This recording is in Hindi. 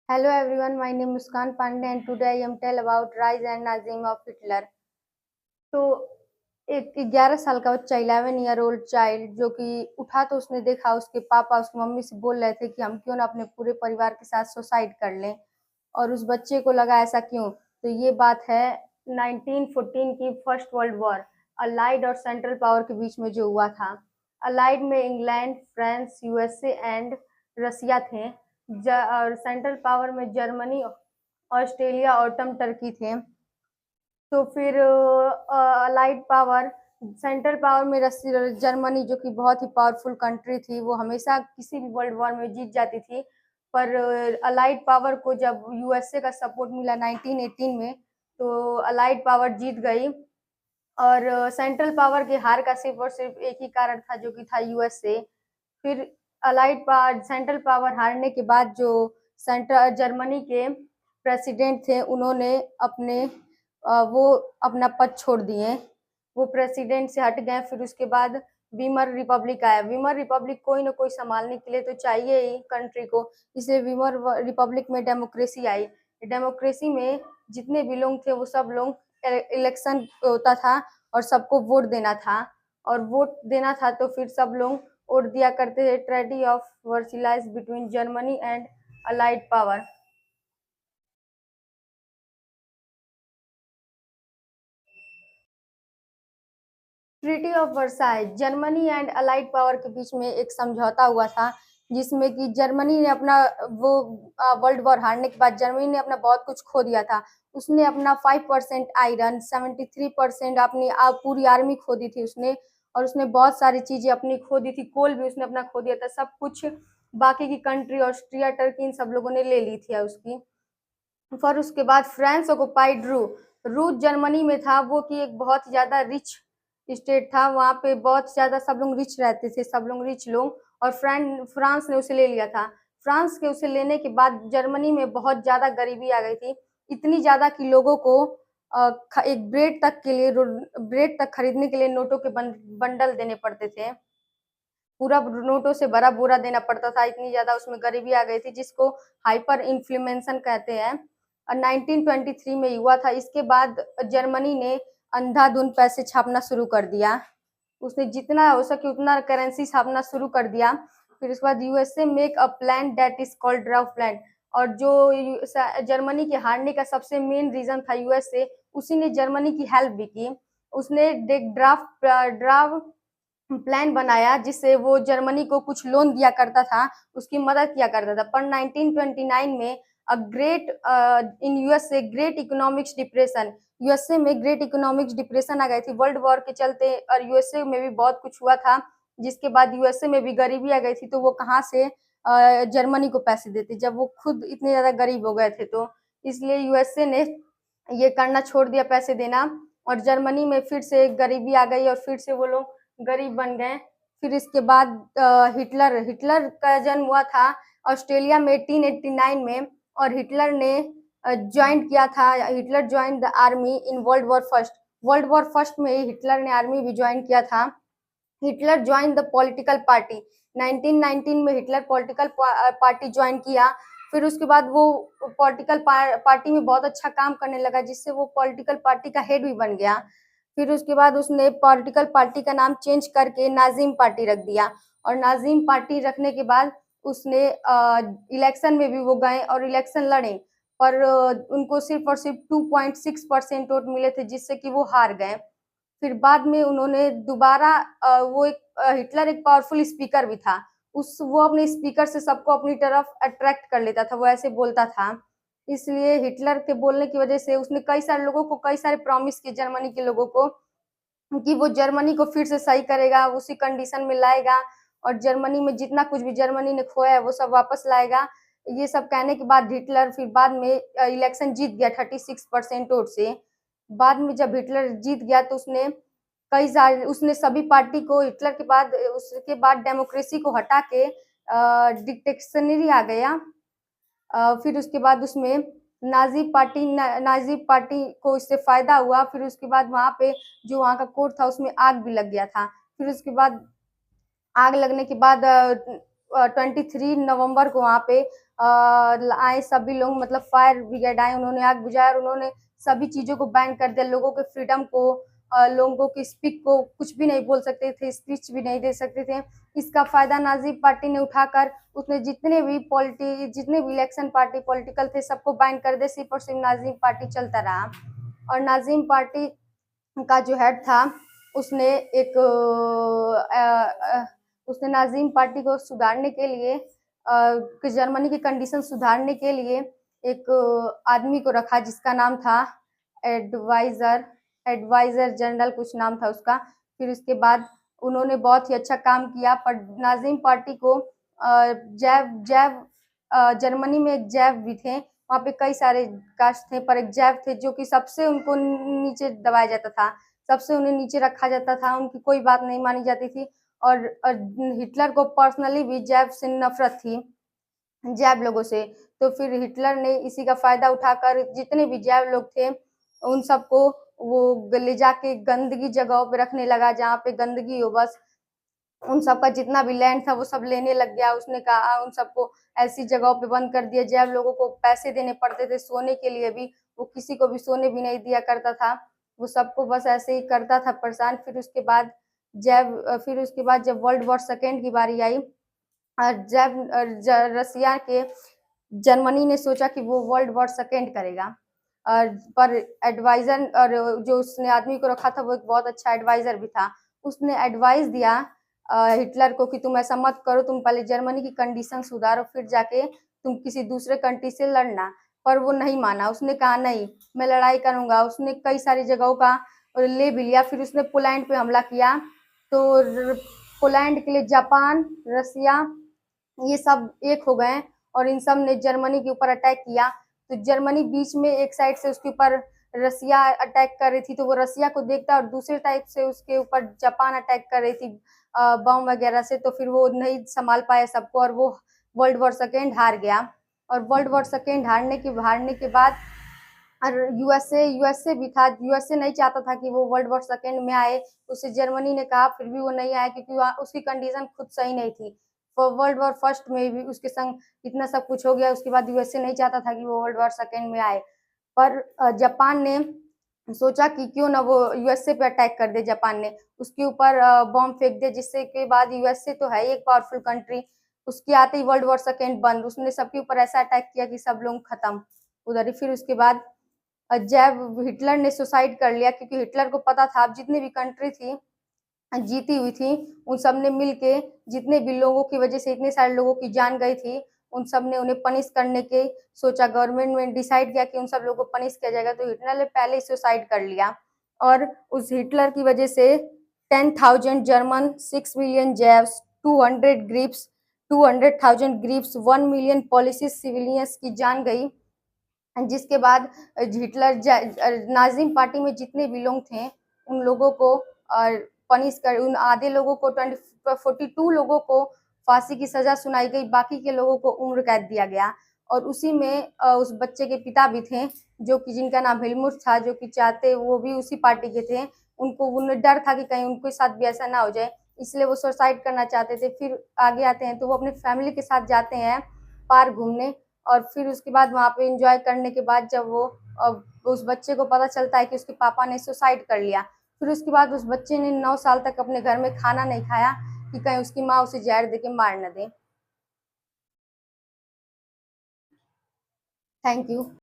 Hello everyone, my name is Muskan Pandey and today I am tell about rise and Nazim of Hitler. तो एक 11 साल का बच्चा 11 ईयर ओल्ड चाइल्ड जो कि उठा तो उसने देखा उसके पापा उसकी मम्मी से बोल रहे थे कि हम क्यों ना अपने पूरे परिवार के साथ सुसाइड कर लें और उस बच्चे को लगा ऐसा क्यों। तो ये बात है 1914 की फर्स्ट वर्ल्ड वॉर अलाइड और सेंट्रल पावर के बीच में जो हुआ था। अलाइड में England, France, USA and Russia थे और सेंट्रल पावर में जर्मनी, ऑस्ट्रेलिया और टर्की थे। तो फिर अलाइड पावर, सेंट्रल पावर में जर्मनी जो कि बहुत ही पावरफुल कंट्री थी, वो हमेशा किसी भी वर्ल्ड वॉर में जीत जाती थी। पर अलाइड पावर को जब यूएसए का सपोर्ट मिला 1918 में, तो अलाइड पावर जीत गई। और सेंट्रल पावर की हार का सिर्फ और सिर्फ एक ही कारण था जो कि था यूएसए। फिर अलाइड पावर, सेंट्रल पावर हारने के बाद जो सेंट्रल जर्मनी के प्रेसिडेंट थे उन्होंने वो अपना पद छोड़ दिए, वो प्रेसिडेंट से हट गए। फिर उसके बाद वीमर रिपब्लिक आया। वीमर रिपब्लिक कोई ना कोई संभालने के लिए तो चाहिए ही कंट्री को, इसलिए वीमर रिपब्लिक में डेमोक्रेसी आई। डेमोक्रेसी में जितने भी लोग थे वो सब लोग इलेक्शन होता था और सबको वोट देना था, और वोट देना था तो फिर सब लोग वोट दिया करते थे। Treaty of Versailles between Germany and allied power. Treaty of Versailles Germany and allied power के बीच में एक समझौता हुआ था, जिसमें कि जर्मनी ने अपना वो वर्ल्ड वॉर हारने के बाद जर्मनी ने अपना बहुत कुछ खो दिया था। उसने अपना 5% आयरन, 73% अपनी पूरी आर्मी खो दी थी उसने, और उसने बहुत सारी चीजें अपनी खो दी थी। कोल भी उसने अपना खो दिया था। सब कुछ बाकी की कंट्री ऑस्ट्रिया, टर्की, इन सब लोगों ने ले ली थी उसकी। फिर उसके बाद फ्रांस ऑक्युपाइड रू जर्मनी में था, वो कि एक बहुत ज्यादा रिच स्टेट था। वहां पे बहुत ज्यादा सब लोग रिच रहते थे, सब लोग रिच लोग, और फ्रांस ने उसे ले लिया था। फ्रांस के उसे लेने के बाद जर्मनी में बहुत ज्यादा गरीबी आ गई थी, इतनी ज्यादा कि लोगों को एक ब्रेड तक खरीदने के लिए नोटों के बंडल देने पड़ते थे। पूरा नोटों से भरा बोरा देना पड़ता था, इतनी ज्यादा उसमें गरीबी आ गई थी, जिसको हाइपर इन्फ्लेमेशन कहते हैं। 1923 में हुआ था। इसके बाद जर्मनी ने अंधाधुंध पैसे छापना शुरू कर दिया। उसने जितना हो सके उतना करेंसी छापना शुरू कर दिया। फिर उसके बाद USA make a plan that is called draft plan. और जो जर्मनी के हारने का सबसे मेन रीजन था यूएसए, उसी ने जर्मनी की हेल्प भी की। उसने एक ड्राफ्ट प्लान बनाया जिससे वो जर्मनी को कुछ लोन दिया करता था, उसकी मदद किया करता था। पर 1929 में a great in USA great economics depression, USA में ग्रेट इकोनॉमिक्स डिप्रेशन आ गई थी वर्ल्ड वॉर के चलते, और यूएसए में भी बहुत कुछ हुआ था, जिसके बाद यूएसए में भी गरीबी आ गई थी। तो वो कहाँ से जर्मनी को पैसे देते जब वो खुद इतने ज्यादा गरीब हो गए थे। तो इसलिए यूएसए ने ये करना छोड़ दिया, पैसे देना, और जर्मनी में फिर से गरीबी आ गई और फिर से वो लोग गरीब बन गए। फिर इसके बाद हिटलर हिटलर का जन्म हुआ था ऑस्ट्रेलिया में 1889 में, और हिटलर ने ज्वाइन किया था। Hitler join the army in world war first में ही हिटलर ने आर्मी भी ज्वाइन किया था। Hitler join the political party 1919 में, हिटलर पॉलिटिकल पार्टी ज्वाइन किया। फिर उसके बाद वो पॉलिटिकल पार्टी में बहुत अच्छा काम करने लगा, जिससे वो पॉलिटिकल पार्टी का हेड भी बन गया। फिर उसके बाद उसने पॉलिटिकल पार्टी का नाम चेंज करके नाजिम पार्टी रख दिया, और नाजिम पार्टी रखने के बाद उसने इलेक्शन में भी वो गए और इलेक्शन लड़े, पर उनको सिर्फ और सिर्फ 2.6% वोट मिले थे, जिससे कि वो हार गए। फिर बाद में उन्होंने दोबारा हिटलर एक पावरफुल स्पीकर भी था, उस वो अपने स्पीकर से सबको अपनी तरफ अट्रैक्ट कर लेता था, वो ऐसे बोलता था। इसलिए हिटलर के बोलने की वजह से उसने कई सारे लोगों को कई सारे प्रॉमिस किए जर्मनी के लोगों को, कि वो जर्मनी को फिर से सही करेगा, उसी कंडीशन में लाएगा, और जर्मनी में जितना कुछ भी जर्मनी ने खोया है वो सब वापस लाएगा। ये सब कहने के बाद हिटलर फिर बाद में इलेक्शन जीत गया 36% वोट से। बाद में जब हिटलर जीत गया तो उसने सभी पार्टी को, हिटलर के बाद उसके बाद डेमोक्रेसी को हटा के डिक्टेशनरी आ गया। फिर उसके बाद उसमें नाजी पार्टी को इससे फायदा हुआ। फिर उसके बाद वहां पे जो वहां का कोर्ट था उसमें आग भी लग गया था। फिर उसके बाद आग लगने के बाद 23 नवंबर को वहाँ पे आए सभी लोग, मतलब फायर ब्रिगेड आए, उन्होंने आग बुझाया और उन्होंने सभी चीज़ों को बैन कर दिया, लोगों के फ्रीडम को, लोगों की स्पीक को कुछ भी नहीं बोल सकते थे, स्पीच भी नहीं दे सकते थे। इसका फ़ायदा नाज़ी पार्टी ने उठाकर उसने जितने भी इलेक्शन पार्टी पॉलिटिकल थे सबको बैन कर दिया, सिर्फ और सिर्फ नाज़िम पार्टी चलता रहा। और नाज़िम पार्टी का जो हेड था उसने एक उसने नाज़िम पार्टी को सुधारने के लिए जर्मनी की कंडीशन सुधारने के लिए एक आदमी को रखा जिसका नाम था एडवाइजर जनरल कुछ नाम था उसका। फिर उसके बाद उन्होंने बहुत ही अच्छा काम किया, पर नाज़िम पार्टी को जर्मनी में एक जैव भी थे, वहाँ पे कई सारे कास्ट थे, पर एक जैव थे जो कि सबसे उनको नीचे दबाया जाता था, सबसे उन्हें नीचे रखा जाता था, उनकी कोई बात नहीं मानी जाती थी। और हिटलर को पर्सनली भी जैव से नफरत थी, जैव लोगों से। तो फिर हिटलर ने इसी का फ़ायदा उठाकर जितने भी जैव लोग थे उन सबको वो ले जाके गंदगी जगहों पे रखने लगा, जहाँ पे गंदगी हो बस उन सबका जितना भी लैंड था वो सब लेने लग गया। उसने कहा उन सबको ऐसी जगहों पे बंद कर दिया, जैव लोगों को पैसे देने पड़ते थे सोने के लिए भी, वो किसी को भी सोने भी नहीं दिया करता था, वो सबको बस ऐसे ही करता था परेशान। फिर उसके बाद जब वर्ल्ड वॉर सेकेंड की बारी आई, जब रसिया के जर्मनी ने सोचा कि वो वर्ल्ड वॉर सेकेंड करेगा, पर एडवाइजर और जो उसने आदमी को रखा था वो एक बहुत अच्छा एडवाइजर भी था। उसने एडवाइस दिया हिटलर को कि तुम ऐसा मत करो, तुम पहले जर्मनी की कंडीशन सुधारो फिर जाके तुम किसी दूसरे कंट्री से लड़ना। पर वो नहीं माना, उसने कहा नहीं मैं लड़ाई करूंगा। उसने कई सारी जगहों का ले भी लिया। फिर उसने पोलैंड पे हमला किया, तो पोलैंड के लिए जापान, रसिया ये सब एक हो गए और इन सब ने जर्मनी के ऊपर अटैक किया। तो जर्मनी बीच में एक साइड से उसके ऊपर रसिया अटैक कर रही थी, तो वो रसिया को देखता और दूसरे टाइप से उसके ऊपर जापान अटैक कर रही थी बम वगैरह से। तो फिर वो नहीं संभाल पाया सबको और वो वर्ल्ड वॉर सेकेंड हार गया। और वर्ल्ड वॉर सेकेंड हारने के बाद और यूएसए भी था, यूएसए नहीं चाहता था कि वो वर्ल्ड वॉर सेकेंड में आए, उसे जर्मनी ने कहा, फिर भी वो नहीं आया क्योंकि उसकी कंडीशन खुद सही नहीं थी। वर्ल्ड वॉर फर्स्ट में भी उसके संग इतना सब कुछ हो गया, उसके बाद यूएसए नहीं चाहता था कि वो वर्ल्ड वॉर सेकेंड में आए। पर जापान ने सोचा कि क्यों ना वो यूएसए पे अटैक कर दे, जापान ने उसके ऊपर बॉम्ब फेंक दे, जिससे के बाद यूएसए तो है एक पावरफुल कंट्री, उसके आते ही वर्ल्ड वॉर सेकेंड बंद। उसने सबके ऊपर ऐसा अटैक किया कि सब लोग खत्म उधर ही। फिर उसके बाद जब हिटलर ने सुसाइड कर लिया, क्योंकि हिटलर को पता था अब जितनी भी कंट्री थी जीती हुई थी उन सब ने मिलके, जितने भी लोगों की वजह से इतने सारे लोगों की जान गई थी, उन सब ने उन्हें पनिश करने के सोचा। गवर्नमेंट ने डिसाइड किया कि उन सब लोगों को पनिश किया जाएगा, तो हिटलर ने पहले ही सुसाइड कर लिया। और उस हिटलर की वजह से 10,000 जर्मन, 6 मिलियन जैव्स, 200,000 ग्रीप्स, 1 मिलियन पॉलिसी सिविलियंस की जान गई। जिसके बाद हिटलर नाजिम पार्टी में जितने भी लोग थे उन लोगों को पनिश कर, उन आधे लोगों को 42 लोगों को फांसी की सजा सुनाई गई, बाकी के लोगों को उम्र कैद दिया गया। और उसी में उस बच्चे के पिता भी थे जो कि जिनका नाम हेलमुट था, जो कि चाहते वो भी उसी पार्टी के थे। उनको उन्हें डर था कि कहीं उनके साथ भी ऐसा ना हो जाए, इसलिए वो सुसाइड करना चाहते थे। फिर आगे आते हैं तो वो अपने फैमिली के साथ जाते हैं पार्क घूमने, और फिर उसके बाद वहाँ पे एंजॉय करने के बाद जब वो उस बच्चे को पता चलता है कि उसके पापा ने सुसाइड कर लिया, फिर उसके बाद उस बच्चे ने 9 साल तक अपने घर में खाना नहीं खाया कि कहीं उसकी माँ उसे जहर देके मार न दे। Thank you.